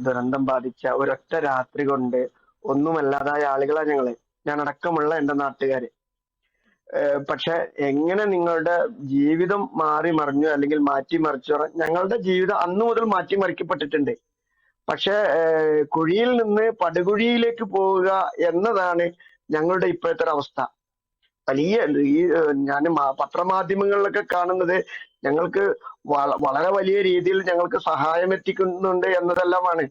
ദുരന്തം ബാധിച്ച ഒരൊറ്റ രാത്രി കൊണ്ട് ഒന്നുമല്ലാതായ ആളുകളാ ഞങ്ങള്. ഞാൻ അടക്കമുള്ള എന്റെ നാട്ടുകാര്. പക്ഷെ എങ്ങനെ നിങ്ങളുടെ ജീവിതം മാറി മറിഞ്ഞു അല്ലെങ്കിൽ മാറ്റിമറിച്ചു ഞങ്ങളുടെ ജീവിതം അന്നു മുതൽ മാറ്റിമറിക്കപ്പെട്ടിട്ടുണ്ട്. പക്ഷെ കുഴിയിൽ നിന്ന് പടുകുഴിയിലേക്ക് പോവുക എന്നതാണ് ഞങ്ങളുടെ ഇപ്പോഴത്തെ ഒരു അവസ്ഥ. വലിയ ഈ ഞാൻ പത്രമാധ്യമങ്ങളിലൊക്കെ കാണുന്നത് ഞങ്ങൾക്ക് വളരെ വലിയ രീതിയിൽ ഞങ്ങൾക്ക് സഹായം എത്തിക്കുന്നുണ്ട് എന്നതെല്ലാമാണ്.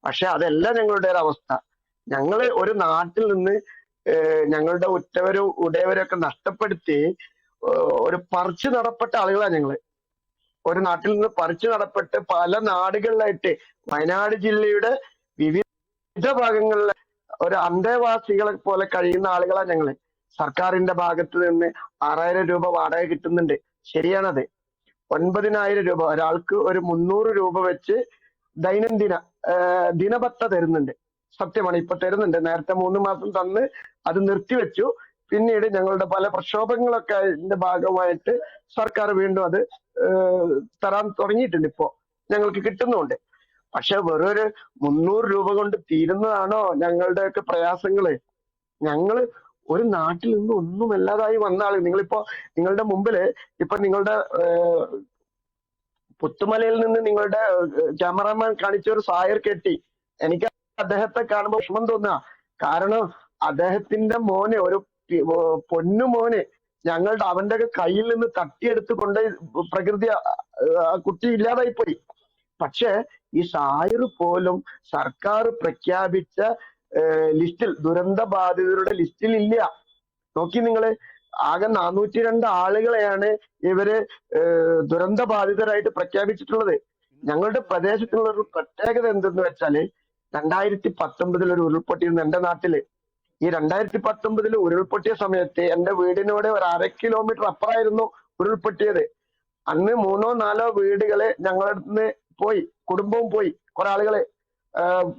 പക്ഷെ അതല്ല ഞങ്ങളുടെ ഒരു അവസ്ഥ. ഞങ്ങള് ഒരു നാട്ടിൽ നിന്ന് ഞങ്ങളുടെ ഉറ്റവരും ഉടയവരും ഒക്കെ നഷ്ടപ്പെടുത്തി ഒരു പറിച്ചു നടപ്പെട്ട ആളുകളാണ് ഞങ്ങള്. ഒരു നാട്ടിൽ നിന്ന് പറിച്ചു നടപ്പെട്ട് പല നാടുകളിലായിട്ട് വയനാട് ജില്ലയുടെ വിവിധ ഭാഗങ്ങളിൽ ഒരു അന്തേവാസികളെ പോലെ കഴിയുന്ന ആളുകളാണ് ഞങ്ങള്. സർക്കാരിന്റെ ഭാഗത്ത് നിന്ന് 6000 രൂപ വാടക കിട്ടുന്നുണ്ട്. ശരിയാണത്. 9000 രൂപ ഒരാൾക്ക് ഒരു 300 രൂപ വെച്ച് ദൈനംദിന ദിനപത്ത തരുന്നുണ്ട്. സത്യമാണ്, ഇപ്പൊ തരുന്നുണ്ട്. നേരത്തെ 3 മാസം തന്ന് അത് നിർത്തിവെച്ചു. പിന്നീട് ഞങ്ങളുടെ പല പ്രക്ഷോഭങ്ങളൊക്കെ അതിന്റെ ഭാഗമായിട്ട് സർക്കാർ വീണ്ടും അത് തരാൻ തുടങ്ങിയിട്ടുണ്ട്. ഇപ്പോ ഞങ്ങൾക്ക് കിട്ടുന്നുണ്ട്. പക്ഷെ വെറൊരു 300 രൂപ കൊണ്ട് തീരുന്നതാണോ ഞങ്ങളുടെയൊക്കെ പ്രയാസങ്ങള്? ഞങ്ങള് ഒരു നാട്ടിൽ നിന്ന് ഒന്നുമല്ലാതായി വന്ന ആള്. നിങ്ങളിപ്പോ നിങ്ങളുടെ മുമ്പില് ഇപ്പൊ നിങ്ങളുടെ പുത്തുമലയിൽ നിന്ന് നിങ്ങളുടെ ക്യാമറാമാൻ കാണിച്ച ഒരു സായർ കെട്ടി. എനിക്ക് അദ്ദേഹത്തെ കാണുമ്പോൾ വിഷമം തോന്നുക. കാരണം അദ്ദേഹത്തിന്റെ മോനെ, ഒരു പൊന്നു മോനെ അവന്റെ കയ്യിൽ നിന്ന് തട്ടിയെടുത്ത് കൊണ്ട് പ്രകൃതി കുട്ടി ഇല്ലാതായി പോയി. പക്ഷെ ഈ സായർ പോലും സർക്കാർ പ്രഖ്യാപിച്ച ലിസ്റ്റിൽ, ദുരന്ത ബാധിതരുടെ ലിസ്റ്റിൽ ഇല്ല. നോക്കി നിങ്ങള്, ആകെ 402 ആളുകളെയാണ് ഇവര് ദുരന്ത ബാധിതരായിട്ട് പ്രഖ്യാപിച്ചിട്ടുള്ളത്. ഞങ്ങളുടെ പ്രദേശത്തുള്ള ഒരു പ്രത്യേകത എന്തെന്ന് വെച്ചാല് 2019 ഒരു ഉരുൾപൊട്ടിയിരുന്നു എന്റെ നാട്ടില്. ഈ 2019 ഉരുൾപൊട്ടിയ സമയത്ത് എന്റെ വീടിനോട് ഒരു 1/2 കിലോമീറ്റർ അപ്പുറമായിരുന്നു ഉരുൾപൊട്ടിയത്. അന്ന് 3-4 വീടുകള് ഞങ്ങളുടെ അടുത്ത് പോയി, കുടുംബവും പോയി, കുറെ ആളുകള്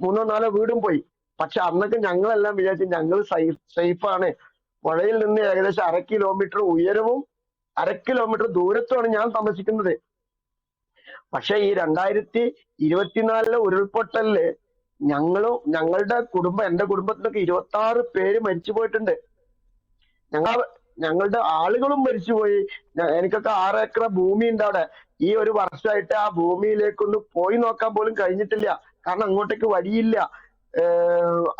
3-4 വീടും പോയി. പക്ഷെ അന്നൊക്കെ ഞങ്ങളെല്ലാം വിചാരിച്ചു ഞങ്ങൾ സേഫാണ്. പുഴയിൽ നിന്ന് ഏകദേശം 1/2 കിലോമീറ്റർ ഉയരവും 1/2 കിലോമീറ്റർ ദൂരത്തുമാണ് ഞാൻ താമസിക്കുന്നത്. പക്ഷെ ഈ 2024 ഉരുൾപൊട്ടലില് ഞങ്ങളുടെ കുടുംബം, എന്റെ കുടുംബത്തിലൊക്കെ 26 പേര് മരിച്ചു പോയിട്ടുണ്ട്. ഞങ്ങളുടെ ആളുകളും മരിച്ചുപോയി. എനിക്കൊക്കെ 6 ഏക്കർ ഭൂമി ഉണ്ട് അവിടെ. ഈ ഒരു വർഷമായിട്ട് ആ ഭൂമിയിലേക്കൊന്ന് പോയി നോക്കാൻ പോലും കഴിഞ്ഞിട്ടില്ല. കാരണം അങ്ങോട്ടേക്ക് വഴിയില്ല,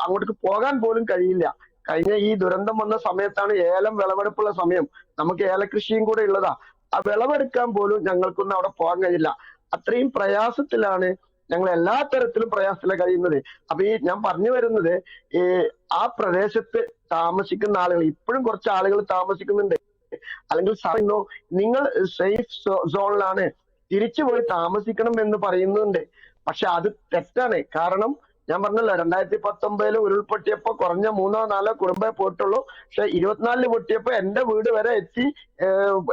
അങ്ങോട്ടേക്ക് പോകാൻ പോലും കഴിയില്ല. കഴിഞ്ഞ ഈ ദുരന്തം വന്ന സമയത്താണ് ഏലം വിളവെടുപ്പുള്ള സമയം. നമുക്ക് ഏലകൃഷിയും കൂടെ ഉള്ളതാ. ആ വിളവെടുക്കാൻ പോലും ഞങ്ങൾക്കൊന്നും അവിടെ പോകാൻ കഴിയില്ല. അത്രയും പ്രയാസത്തിലാണ് ഞങ്ങൾ, എല്ലാ തരത്തിലും പ്രയാസത്തിലാണ് കഴിയുന്നത്. അപ്പൊ ഈ ഞാൻ പറഞ്ഞു വരുന്നത്, ആ പ്രദേശത്ത് താമസിക്കുന്ന ആളുകൾ ഇപ്പോഴും കുറച്ച് ആളുകൾ താമസിക്കുന്നുണ്ട്. അല്ലെങ്കിൽ നിങ്ങൾ സേഫ് സോണിലാണ്, തിരിച്ചു പോയി താമസിക്കണം എന്ന് പറയുന്നുണ്ട്. പക്ഷെ അത് തെറ്റാണ്. കാരണം ഞാൻ പറഞ്ഞല്ലോ, 2019 ഉരുൾപൊട്ടിയപ്പോ കുറഞ്ഞ 3-4 കുടുംബമേ പോയിട്ടുള്ളൂ. പക്ഷെ 24 പൊട്ടിയപ്പോ എന്റെ വീട് വരെ എത്തി.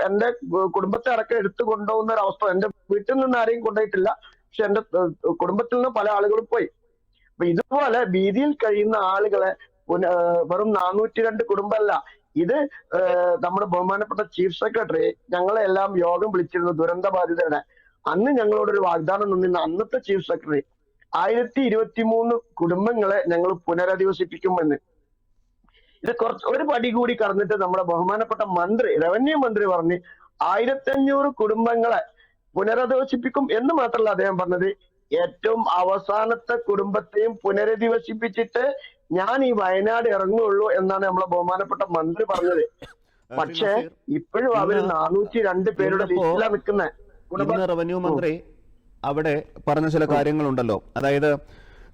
എന്റെ കുടുംബത്തെ അടക്കം എടുത്തു കൊണ്ടുപോകുന്ന ഒരു അവസ്ഥ. എന്റെ വീട്ടിൽ നിന്ന് ആരെയും കൊണ്ടുപോയിട്ടില്ല, പക്ഷെ എന്റെ കുടുംബത്തിൽ നിന്ന് പല ആളുകളും പോയി. അപ്പൊ ഇതുപോലെ ഭീതിയിൽ കഴിയുന്ന ആളുകളെ വെറും 402 കുടുംബമല്ല, ഇത് നമ്മുടെ ബഹുമാനപ്പെട്ട ചീഫ് സെക്രട്ടറി ഞങ്ങളെ എല്ലാം യോഗം വിളിച്ചിരുന്നു ദുരന്ത ബാധിതരുടെ. അന്ന് ഞങ്ങളോടൊരു വാഗ്ദാനം തന്നിരുന്ന അന്നത്തെ ചീഫ് സെക്രട്ടറി 1023 കുടുംബങ്ങളെ ഞങ്ങൾ പുനരധിവസിപ്പിക്കുമെന്ന്. ഇത് ഒരു പടി കൂടി കടന്നിട്ട് നമ്മുടെ ബഹുമാനപ്പെട്ട മന്ത്രി, റവന്യൂ മന്ത്രി പറഞ്ഞ് 1500 കുടുംബങ്ങളെ പുനരധിവസിപ്പിക്കും എന്ന് മാത്രമല്ല അദ്ദേഹം പറഞ്ഞത്, ഏറ്റവും അവസാനത്തെ കുടുംബത്തെയും പുനരധിവസിപ്പിച്ചിട്ട് ഞാൻ ഈ വയനാട് ഇറങ്ങുള്ളൂ എന്നാണ് നമ്മളെ ബഹുമാനപ്പെട്ട മന്ത്രി പറഞ്ഞത്. പക്ഷെ ഇപ്പോഴും അവര് 402 പേരുടെ ലിസ്റ്റിലാണ് നിൽക്കുന്നത്. റവന്യൂ മന്ത്രി അവിടെ പറഞ്ഞ ചില കാര്യങ്ങളുണ്ടല്ലോ. അതായത്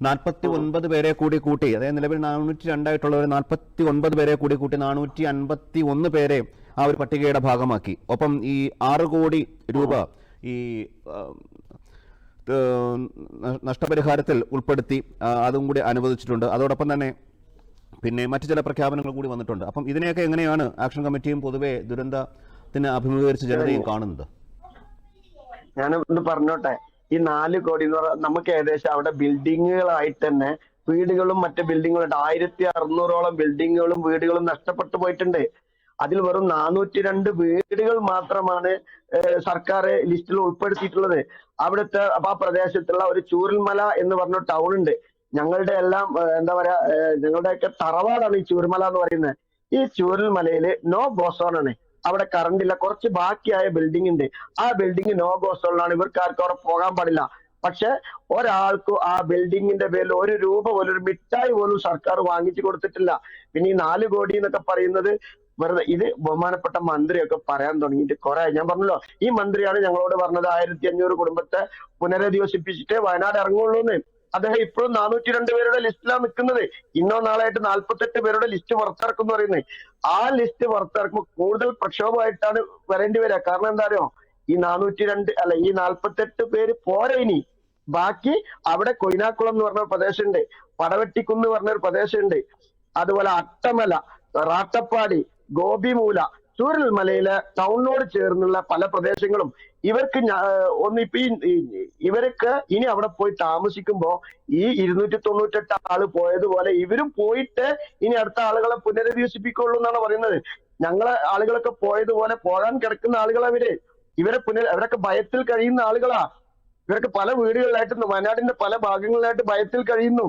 49 പേരെ കൂടി കൂട്ടി, അതായത് നിലവിൽ 402 ആയിട്ടുള്ളവർ 49 പേരെ കൂടി കൂട്ടി 451 പേരെ ആ ഒരു പട്ടികയുടെ ഭാഗമാക്കി. ഒപ്പം ഈ 6 കോടി രൂപ ഈ നഷ്ടപരിഹാരത്തിൽ ഉൾപ്പെടുത്തി അതും കൂടി അനുവദിച്ചിട്ടുണ്ട്. അതോടൊപ്പം തന്നെ പിന്നെ മറ്റു ചില പ്രഖ്യാപനങ്ങൾ കൂടി വന്നിട്ടുണ്ട്. അപ്പം ഇതിനെയൊക്കെ എങ്ങനെയാണ് ആക്ഷൻ കമ്മിറ്റിയും പൊതുവെ ദുരന്തത്തിന് അഭിമുഖീകരിച്ച ജനതയും കാണുന്നത്? ഞാനൊന്ന് പറഞ്ഞോട്ടെ, ഈ 4 കോടി എന്ന് പറഞ്ഞാൽ നമുക്ക് ഏകദേശം അവിടെ ബിൽഡിങ്ങുകളായിട്ട് തന്നെ വീടുകളും മറ്റു ബിൽഡിങ്ങുകളും 1600ഓളം ബിൽഡിങ്ങുകളും വീടുകളും നഷ്ടപ്പെട്ടു പോയിട്ടുണ്ട്. അതിൽ വെറും 402 വീടുകൾ മാത്രമാണ് സർക്കാർ ലിസ്റ്റിൽ ഉൾപ്പെടുത്തിയിട്ടുള്ളത്. അവിടുത്തെ ആ പ്രദേശത്തുള്ള ഒരു ചൂരൽമല എന്ന് പറഞ്ഞ ടൗൺ ഉണ്ട്. ഞങ്ങളുടെ എല്ലാം എന്താ പറയാ ഞങ്ങളുടെയൊക്കെ തറവാടാണ് ഈ ചൂരൽമല എന്ന് പറയുന്നത്. ഈ ചൂരൽമലയില് നോ ഗോസോൺ ആണ്. അവിടെ കറണ്ട് ഇല്ല. കുറച്ച് ബാക്കിയായ ബിൽഡിംഗ് ഉണ്ട്. ആ ബിൽഡിംഗ് നോ ഗോസോണിലാണ്. ഇവർക്ക് ആർക്കും അവിടെ പോകാൻ പാടില്ല. പക്ഷെ ഒരാൾക്കും ആ ബിൽഡിങ്ങിന്റെ പേരിൽ ഒരു രൂപ പോലും, ഒരു മിഠായി പോലും സർക്കാർ വാങ്ങിച്ചു കൊടുത്തിട്ടില്ല. പിന്നെ ഈ 4 കോടി എന്നൊക്കെ പറയുന്നത് വെറുതെ. ഇത് ബഹുമാനപ്പെട്ട മന്ത്രിയൊക്കെ പറയാൻ തുടങ്ങിയിട്ട് കുറെ. ഞാൻ പറഞ്ഞല്ലോ, ഈ മന്ത്രിയാണ് ഞങ്ങളോട് പറഞ്ഞത് 1500 കുടുംബത്തെ പുനരധിവസിപ്പിച്ചിട്ട് വയനാട് ഇറങ്ങുള്ളൂ എന്ന്. അദ്ദേഹം ഇപ്പോഴും 402 പേരുടെ ലിസ്റ്റിലാണ് നിൽക്കുന്നത്. ഇന്നോ നാളായിട്ട് 48 പേരുടെ ലിസ്റ്റ് പുറത്തിറക്കും എന്ന് പറയുന്നത്. ആ ലിസ്റ്റ് പുറത്തിറക്കുമ്പോൾ കൂടുതൽ പ്രക്ഷോഭമായിട്ടാണ് വരേണ്ടി വരിക. കാരണം എന്താ അറിയോ, ഈ 402 അല്ല, ഈ 48 പേര് പോരെ. ഇനി ബാക്കി അവിടെ കൊയിനാക്കുളം എന്ന് പറഞ്ഞ പ്രദേശമുണ്ട്, പടവെട്ടിക്കുന്ന് പറഞ്ഞൊരു പ്രദേശമുണ്ട്, അതുപോലെ അട്ടമല, റാട്ടപ്പാടി, ഗോപിമൂല, ചൂരൽമലയിലെ ടൗണിനോട് ചേർന്നുള്ള പല പ്രദേശങ്ങളും ഇവർക്ക് ഇവരൊക്കെ ഇനി അവിടെ പോയി താമസിക്കുമ്പോ ഈ 298 ആള് പോയതുപോലെ ഇവരും പോയിട്ട് ഇനി അടുത്ത ആളുകളെ പുനരധിവസിപ്പിക്കുള്ളൂ എന്നാണ് പറയുന്നത്. ഞങ്ങളെ ആളുകളൊക്കെ പോയതുപോലെ പോകാൻ കിടക്കുന്ന ആളുകളാ അവരൊക്കെ ഭയത്തിൽ കഴിയുന്ന ആളുകളാ. ഇവരൊക്കെ പല വീടുകളിലായിട്ട് വയനാടിന്റെ പല ഭാഗങ്ങളിലായിട്ട് ഭയത്തിൽ കഴിയുന്നു.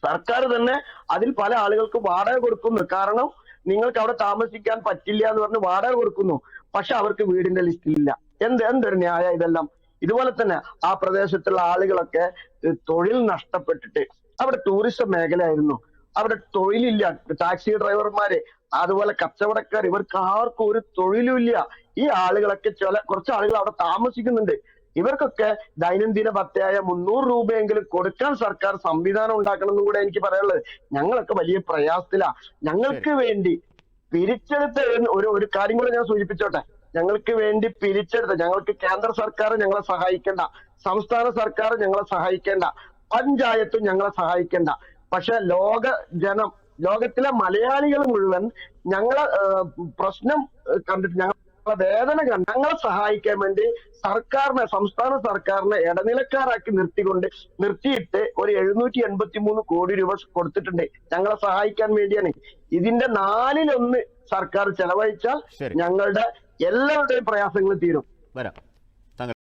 സർക്കാർ തന്നെ അതിൽ പല ആളുകൾക്ക് വാടക കൊടുക്കുന്നു. കാരണം നിങ്ങൾക്ക് അവിടെ താമസിക്കാൻ പറ്റില്ല എന്ന് പറഞ്ഞ് വാടക കൊടുക്കുന്നു. പക്ഷെ അവർക്ക് വീടിന്റെ ലിസ്റ്റിലില്ല. എന്തൊരു ന്യായ ഇതെല്ലാം. ഇതുപോലെ തന്നെ ആ പ്രദേശത്തുള്ള ആളുകളൊക്കെ തൊഴിൽ നഷ്ടപ്പെട്ടിട്ട്, അവിടെ ടൂറിസം മേഖലയായിരുന്നു, അവിടെ തൊഴിലില്ല. ടാക്സി ഡ്രൈവർമാര്, അതുപോലെ കച്ചവടക്കാർ, ഇവർക്ക് ആർക്കും ഒരു തൊഴിലും ഇല്ല. ഈ ആളുകളൊക്കെ കുറച്ച് ആളുകൾ അവിടെ താമസിക്കുന്നുണ്ട്. ഇവർക്കൊക്കെ ദൈനംദിന ഭത്തയായ 300 രൂപയെങ്കിലും കൊടുക്കാൻ സർക്കാർ സംവിധാനം ഉണ്ടാക്കണം എന്നും കൂടെ എനിക്ക് പറയാനുള്ളത്. ഞങ്ങളൊക്കെ വലിയ പ്രയാസത്തിലാ. ഞങ്ങൾക്ക് വേണ്ടി പിരിച്ചെടുത്ത ഒരു കാര്യം കൂടെ ഞാൻ സൂചിപ്പിച്ചോട്ടെ. ഞങ്ങൾക്ക് വേണ്ടി പിരിച്ചെടുത്ത, ഞങ്ങൾക്ക് കേന്ദ്ര സർക്കാർ ഞങ്ങളെ സഹായിക്കേണ്ട, സംസ്ഥാന സർക്കാർ ഞങ്ങളെ സഹായിക്കേണ്ട, പഞ്ചായത്തും ഞങ്ങളെ സഹായിക്കേണ്ട. പക്ഷെ ലോകത്തിലെ മലയാളികൾ മുഴുവൻ ഞങ്ങളെ പ്രശ്നം കണ്ടിട്ട്, ഞങ്ങളെ വേദന കണ്ട് ഞങ്ങളെ സഹായിക്കാൻ വേണ്ടി സംസ്ഥാന സർക്കാരിനെ ഇടനിലക്കാരാക്കി നിർത്തിയിട്ട് ഒരു 783 കോടി രൂപ കൊടുത്തിട്ടുണ്ട് ഞങ്ങളെ സഹായിക്കാൻ വേണ്ടിയാണ്. ഇതിന്റെ 1/4 സർക്കാർ ചെലവഴിച്ചാൽ ഞങ്ങളുടെ എല്ലാവരുടെയും പ്രയാസങ്ങൾ തീരും. വരാം.